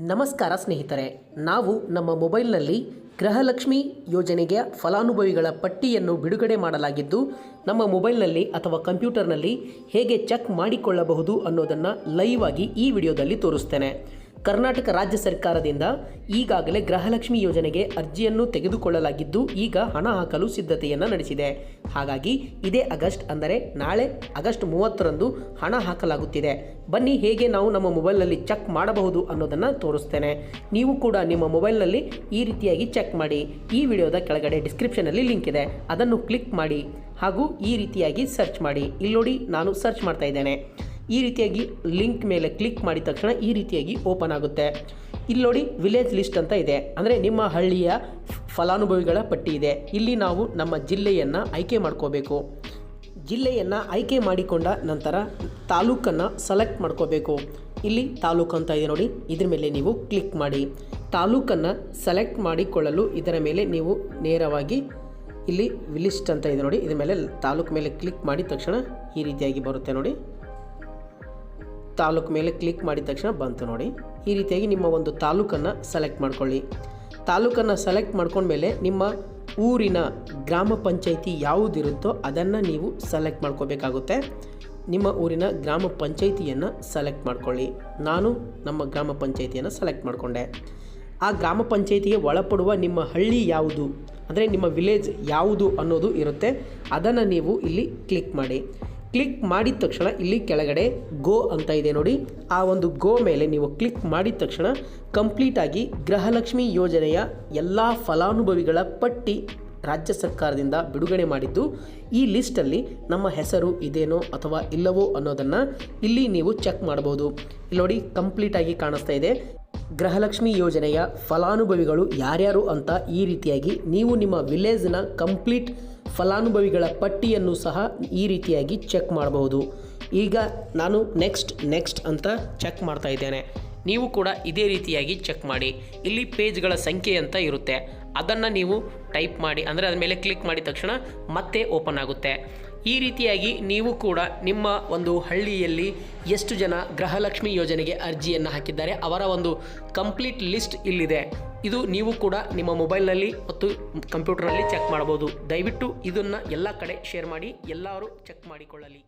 ನಮಸ್ಕಾರ ಸ್ನೇಹಿತರೆ, ನಾವು ನಮ್ಮ ಮೊಬೈಲ್ನಲ್ಲಿ ಗೃಹಲಕ್ಷ್ಮಿ ಯೋಜನೆಗೆ ಫಲಾನುಭವಿಗಳ ಪಟ್ಟಿಯನ್ನು ಬಿಡುಗಡೆ ಮಾಡಲಾಗಿದ್ದು, ನಮ್ಮ ಮೊಬೈಲ್ನಲ್ಲಿ ಅಥವಾ ಕಂಪ್ಯೂಟರ್ನಲ್ಲಿ ಹೇಗೆ ಚೆಕ್ ಮಾಡಿಕೊಳ್ಳಬಹುದು ಅನ್ನೋದನ್ನು ಲೈವ್ ಆಗಿ ಈ ವಿಡಿಯೋದಲ್ಲಿ ತೋರಿಸ್ತೇನೆ. ಕರ್ನಾಟಕ ರಾಜ್ಯ ಸರ್ಕಾರದಿಂದ ಈಗಾಗಲೇ ಗೃಹಲಕ್ಷ್ಮಿ ಯೋಜನೆಗೆ ಅರ್ಜಿಯನ್ನು ತೆಗೆದುಕೊಳ್ಳಲಾಗಿದ್ದು, ಈಗ ಹಣ ಹಾಕಲು ಸಿದ್ಧತೆಯನ್ನು ನಡೆಸಿದೆ. ಹಾಗಾಗಿ ಇದೇ ಆಗಸ್ಟ್ ಅಂದರೆ ನಾಳೆ ಆಗಸ್ಟ್ 30ರಂದು ಹಣ ಹಾಕಲಾಗುತ್ತಿದೆ. ಬನ್ನಿ ಹೇಗೆ ನಾವು ನಮ್ಮ ಮೊಬೈಲ್ನಲ್ಲಿ ಚೆಕ್ ಮಾಡಬಹುದು ಅನ್ನೋದನ್ನು ತೋರಿಸ್ತೇನೆ. ನೀವು ಕೂಡ ನಿಮ್ಮ ಮೊಬೈಲ್ನಲ್ಲಿ ಈ ರೀತಿಯಾಗಿ ಚೆಕ್ ಮಾಡಿ. ಈ ವಿಡಿಯೋದ ಕೆಳಗಡೆ ಡಿಸ್ಕ್ರಿಪ್ಷನಲ್ಲಿ ಲಿಂಕ್ ಇದೆ, ಅದನ್ನು ಕ್ಲಿಕ್ ಮಾಡಿ ಹಾಗೂ ಈ ರೀತಿಯಾಗಿ ಸರ್ಚ್ ಮಾಡಿ. ಇಲ್ಲಿ ನೋಡಿ, ನಾನು ಸರ್ಚ್ ಮಾಡ್ತಾ ಇದ್ದೇನೆ. ಈ ರೀತಿಯಾಗಿ ಲಿಂಕ್ ಮೇಲೆ ಕ್ಲಿಕ್ ಮಾಡಿದ ತಕ್ಷಣ ಈ ರೀತಿಯಾಗಿ ಓಪನ್ ಆಗುತ್ತೆ. ಇಲ್ಲಿ ನೋಡಿ, ವಿಲೇಜ್ ಲಿಸ್ಟ್ ಅಂತ ಇದೆ, ಅಂದರೆ ನಿಮ್ಮ ಹಳ್ಳಿಯ ಫಲಾನುಭವಿಗಳ ಪಟ್ಟಿ ಇದೆ. ಇಲ್ಲಿ ನಾವು ನಮ್ಮ ಜಿಲ್ಲೆಯನ್ನು ಆಯ್ಕೆ ಮಾಡ್ಕೋಬೇಕು. ಜಿಲ್ಲೆಯನ್ನು ಆಯ್ಕೆ ಮಾಡಿಕೊಂಡ ನಂತರ ತಾಲೂಕನ್ನು ಸೆಲೆಕ್ಟ್ ಮಾಡ್ಕೋಬೇಕು. ಇಲ್ಲಿ ತಾಲೂಕು ಅಂತ ಇದೆ ನೋಡಿ, ಇದ್ರ ಮೇಲೆ ನೀವು ಕ್ಲಿಕ್ ಮಾಡಿ. ತಾಲೂಕನ್ನು ಸೆಲೆಕ್ಟ್ ಮಾಡಿಕೊಳ್ಳಲು ಇದರ ಮೇಲೆ ನೀವು ನೇರವಾಗಿ ಇಲ್ಲಿ ಲಿಸ್ಟ್ ಅಂತ ಇದೆ ನೋಡಿ, ಇದ್ರ ಮೇಲೆ ತಾಲೂಕು ಮೇಲೆ ಕ್ಲಿಕ್ ಮಾಡಿದ ತಕ್ಷಣ ಈ ರೀತಿಯಾಗಿ ಬರುತ್ತೆ ನೋಡಿ. ತಾಲೂಕು ಮೇಲೆ ಕ್ಲಿಕ್ ಮಾಡಿದ ತಕ್ಷಣ ಬಂತು ನೋಡಿ. ಈ ರೀತಿಯಾಗಿ ನಿಮ್ಮ ಒಂದು ತಾಲೂಕನ್ನು ಸೆಲೆಕ್ಟ್ ಮಾಡ್ಕೊಳ್ಳಿ. ತಾಲೂಕನ್ನು ಸೆಲೆಕ್ಟ್ ಮಾಡ್ಕೊಂಡ್ಮೇಲೆ ನಿಮ್ಮ ಊರಿನ ಗ್ರಾಮ ಪಂಚಾಯಿತಿ ಯಾವುದಿರುತ್ತೋ ಅದನ್ನು ನೀವು ಸೆಲೆಕ್ಟ್ ಮಾಡ್ಕೋಬೇಕಾಗುತ್ತೆ. ನಿಮ್ಮ ಊರಿನ ಗ್ರಾಮ ಪಂಚಾಯಿತಿಯನ್ನು ಸೆಲೆಕ್ಟ್ ಮಾಡ್ಕೊಳ್ಳಿ. ನಾನು ನಮ್ಮ ಗ್ರಾಮ ಪಂಚಾಯಿತಿಯನ್ನು ಸೆಲೆಕ್ಟ್ ಮಾಡಿಕೊಂಡೆ. ಆ ಗ್ರಾಮ ಪಂಚಾಯಿತಿಗೆ ಒಳಪಡುವ ನಿಮ್ಮ ಹಳ್ಳಿ ಯಾವುದು, ಅಂದರೆ ನಿಮ್ಮ ವಿಲೇಜ್ ಯಾವುದು ಅನ್ನೋದು ಇರುತ್ತೆ. ಅದನ್ನು ನೀವು ಇಲ್ಲಿ ಕ್ಲಿಕ್ ಮಾಡಿ. ಕ್ಲಿಕ್ ಮಾಡಿದ ತಕ್ಷಣ ಇಲ್ಲಿ ಕೆಳಗಡೆ ಗೋ ಅಂತ ಇದೆ ನೋಡಿ, ಆ ಒಂದು ಗೋ ಮೇಲೆ ನೀವು ಕ್ಲಿಕ್ ಮಾಡಿದ ತಕ್ಷಣ ಕಂಪ್ಲೀಟಾಗಿ ಗೃಹಲಕ್ಷ್ಮಿ ಯೋಜನೆಯ ಎಲ್ಲ ಫಲಾನುಭವಿಗಳ ಪಟ್ಟಿ ರಾಜ್ಯ ಸರ್ಕಾರದಿಂದ ಬಿಡುಗಡೆ ಮಾಡಿದ್ದು, ಈ ಲಿಸ್ಟಲ್ಲಿ ನಮ್ಮ ಹೆಸರು ಇದೇನೋ ಅಥವಾ ಇಲ್ಲವೋ ಅನ್ನೋದನ್ನು ಇಲ್ಲಿ ನೀವು ಚೆಕ್ ಮಾಡಬಹುದು. ಇಲ್ಲಿ ನೋಡಿ, ಕಂಪ್ಲೀಟಾಗಿ ಕಾಣಿಸ್ತಾ ಇದೆ ಗೃಹಲಕ್ಷ್ಮಿ ಯೋಜನೆಯ ಫಲಾನುಭವಿಗಳು ಯಾರ್ಯಾರು ಅಂತ. ಈ ರೀತಿಯಾಗಿ ನೀವು ನಿಮ್ಮ ವಿಲೇಜ್ನ ಕಂಪ್ಲೀಟ್ ಫಲಾನುಭವಿಗಳ ಪಟ್ಟಿಯನ್ನು ಸಹ ಈ ರೀತಿಯಾಗಿ ಚೆಕ್ ಮಾಡಬಹುದು. ಈಗ ನಾನು ನೆಕ್ಸ್ಟ್ ಅಂತ ಚೆಕ್ ಮಾಡ್ತಾ ಇದ್ದೇನೆ. ನೀವು ಕೂಡ ಇದೇ ರೀತಿಯಾಗಿ ಚೆಕ್ ಮಾಡಿ. ಇಲ್ಲಿ ಪೇಜ್ಗಳ ಸಂಖ್ಯೆ ಅಂತ ಇರುತ್ತೆ, ಅದನ್ನು ನೀವು ಟೈಪ್ ಮಾಡಿ, ಅಂದರೆ ಅದ್ರ ಮೇಲೆ ಕ್ಲಿಕ್ ಮಾಡಿದ ತಕ್ಷಣ ಮತ್ತೆ ಓಪನ್ ಆಗುತ್ತೆ. ಈ ರೀತಿಯಾಗಿ ನೀವು ಕೂಡ ನಿಮ್ಮ ಒಂದು ಹಳ್ಳಿಯಲ್ಲಿ ಎಷ್ಟು ಜನ ಗೃಹಲಕ್ಷ್ಮಿ ಯೋಜನೆಗೆ ಅರ್ಜಿಯನ್ನು ಹಾಕಿದ್ದಾರೆ ಅವರ ಒಂದು ಕಂಪ್ಲೀಟ್ ಲಿಸ್ಟ್ ಇಲ್ಲಿದೆ. ಇದು ನೀವು ಕೂಡ ನಿಮ್ಮ ಮೊಬೈಲ್ನಲ್ಲಿ ಮತ್ತು ಕಂಪ್ಯೂಟರ್ನಲ್ಲಿ ಚೆಕ್ ಮಾಡಬಹುದು. ದಯವಿಟ್ಟು ಇದನ್ನು ಎಲ್ಲ ಕಡೆ ಶೇರ್ ಮಾಡಿ, ಎಲ್ಲರೂ ಚೆಕ್ ಮಾಡಿಕೊಳ್ಳಲಿ.